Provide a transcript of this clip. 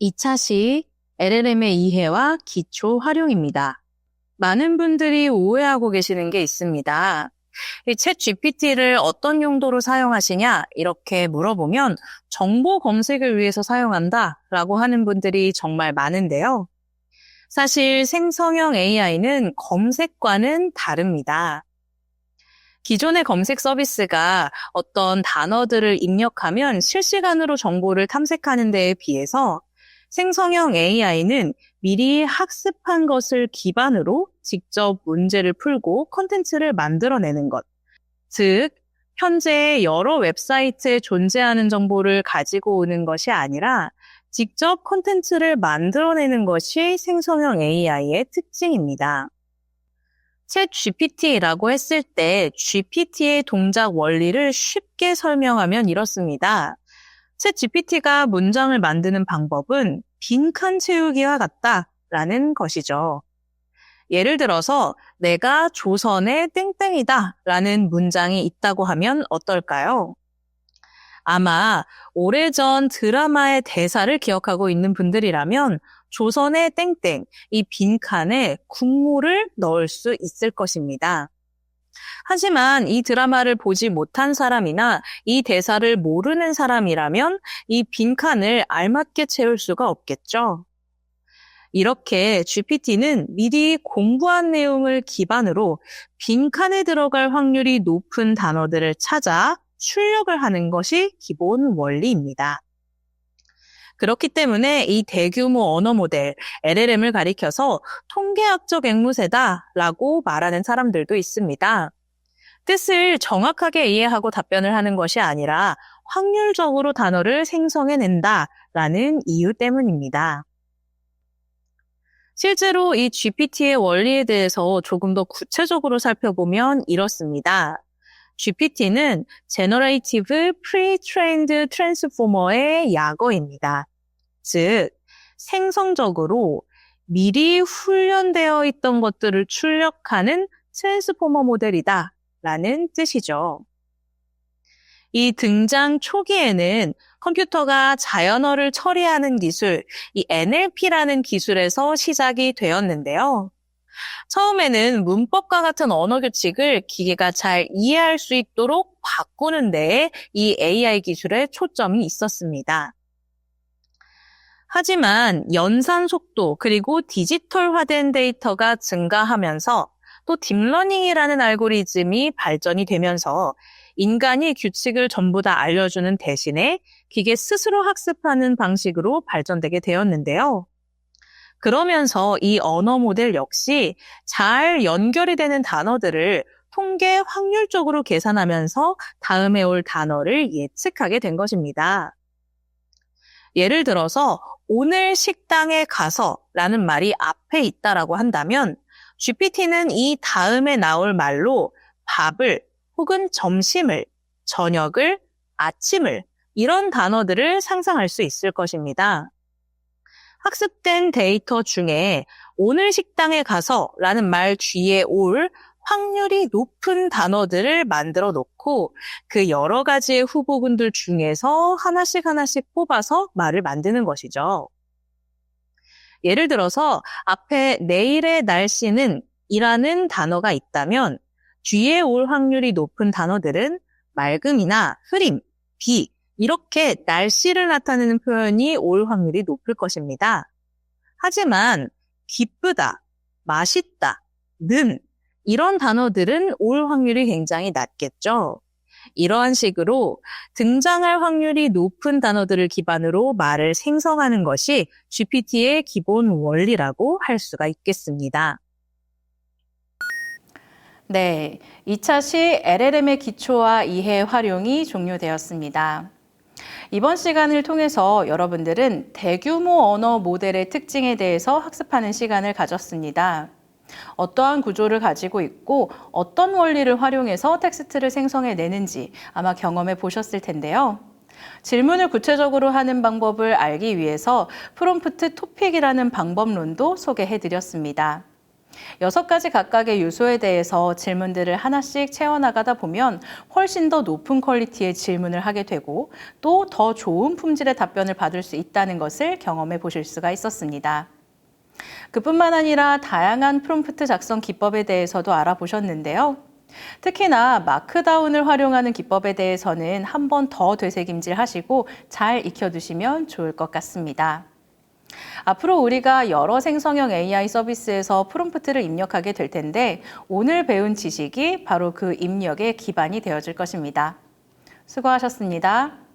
2차 시 LLM의 이해와 기초 활용입니다. 많은 분들이 오해하고 계시는 게 있습니다. 이 챗 GPT를 어떤 용도로 사용하시냐 이렇게 물어보면 정보 검색을 위해서 사용한다라고 하는 분들이 정말 많은데요. 사실 생성형 AI는 검색과는 다릅니다. 기존의 검색 서비스가 어떤 단어들을 입력하면 실시간으로 정보를 탐색하는 데에 비해서 생성형 AI는 미리 학습한 것을 기반으로 직접 문제를 풀고 콘텐츠를 만들어내는 것. 즉, 현재 여러 웹사이트에 존재하는 정보를 가지고 오는 것이 아니라 직접 콘텐츠를 만들어내는 것이 생성형 AI의 특징입니다. 챗 GPT라고 했을 때 GPT의 동작 원리를 쉽게 설명하면 이렇습니다. 챗 GPT가 문장을 만드는 방법은 빈칸 채우기와 같다라는 것이죠. 예를 들어서 내가 조선의 땡땡이다라는 문장이 있다고 하면 어떨까요? 아마 오래전 드라마의 대사를 기억하고 있는 분들이라면 조선의 땡땡, 이 빈칸에 국물을 넣을 수 있을 것입니다. 하지만 이 드라마를 보지 못한 사람이나 이 대사를 모르는 사람이라면 이 빈칸을 알맞게 채울 수가 없겠죠. 이렇게 GPT는 미리 공부한 내용을 기반으로 빈칸에 들어갈 확률이 높은 단어들을 찾아 출력을 하는 것이 기본 원리입니다. 그렇기 때문에 이 대규모 언어 모델, LLM을 가리켜서 통계학적 앵무새다라고 말하는 사람들도 있습니다. 뜻을 정확하게 이해하고 답변을 하는 것이 아니라 확률적으로 단어를 생성해낸다라는 이유 때문입니다. 실제로 이 GPT의 원리에 대해서 조금 더 구체적으로 살펴보면 이렇습니다. GPT는 Generative Pre-trained Transformer의 약어입니다. 즉, 생성적으로 미리 훈련되어 있던 것들을 출력하는 트랜스포머 모델이다 라는 뜻이죠. 이 등장 초기에는 컴퓨터가 자연어를 처리하는 기술, 이 NLP라는 기술에서 시작이 되었는데요. 처음에는 문법과 같은 언어 규칙을 기계가 잘 이해할 수 있도록 바꾸는 데에 이 AI 기술에 초점이 있었습니다. 하지만 연산 속도 그리고 디지털화된 데이터가 증가하면서 또 딥러닝이라는 알고리즘이 발전이 되면서 인간이 규칙을 전부 다 알려주는 대신에 기계 스스로 학습하는 방식으로 발전되게 되었는데요. 그러면서 이 언어 모델 역시 잘 연결이 되는 단어들을 통계 확률적으로 계산하면서 다음에 올 단어를 예측하게 된 것입니다. 예를 들어서 오늘 식당에 가서 라는 말이 앞에 있다라고 한다면 GPT는 이 다음에 나올 말로 밥을 혹은 점심을, 저녁을, 아침을 이런 단어들을 상상할 수 있을 것입니다. 학습된 데이터 중에 오늘 식당에 가서 라는 말 뒤에 올 확률이 높은 단어들을 만들어 놓고 그 여러 가지의 후보군들 중에서 하나씩 뽑아서 말을 만드는 것이죠. 예를 들어서 앞에 내일의 날씨는 이라는 단어가 있다면 뒤에 올 확률이 높은 단어들은 맑음이나 흐림, 비 이렇게 날씨를 나타내는 표현이 올 확률이 높을 것입니다. 하지만 기쁘다, 맛있다, 는 이런 단어들은 올 확률이 굉장히 낮겠죠. 이러한 식으로 등장할 확률이 높은 단어들을 기반으로 말을 생성하는 것이 GPT의 기본 원리라고 할 수가 있겠습니다. 네, 2차 시 LLM의 기초와 이해 활용이 종료되었습니다. 이번 시간을 통해서 여러분들은 대규모 언어 모델의 특징에 대해서 학습하는 시간을 가졌습니다. 어떠한 구조를 가지고 있고 어떤 원리를 활용해서 텍스트를 생성해내는지 아마 경험해 보셨을 텐데요. 질문을 구체적으로 하는 방법을 알기 위해서 프롬프트 토픽이라는 방법론도 소개해 드렸습니다. 6가지 각각의 요소에 대해서 질문들을 하나씩 채워나가다 보면 훨씬 더 높은 퀄리티의 질문을 하게 되고 또 더 좋은 품질의 답변을 받을 수 있다는 것을 경험해 보실 수가 있었습니다. 그뿐만 아니라 다양한 프롬프트 작성 기법에 대해서도 알아보셨는데요. 특히나 마크다운을 활용하는 기법에 대해서는 한 번 더 되새김질 하시고 잘 익혀두시면 좋을 것 같습니다. 앞으로 우리가 여러 생성형 AI 서비스에서 프롬프트를 입력하게 될 텐데 오늘 배운 지식이 바로 그 입력의 기반이 되어줄 것입니다. 수고하셨습니다.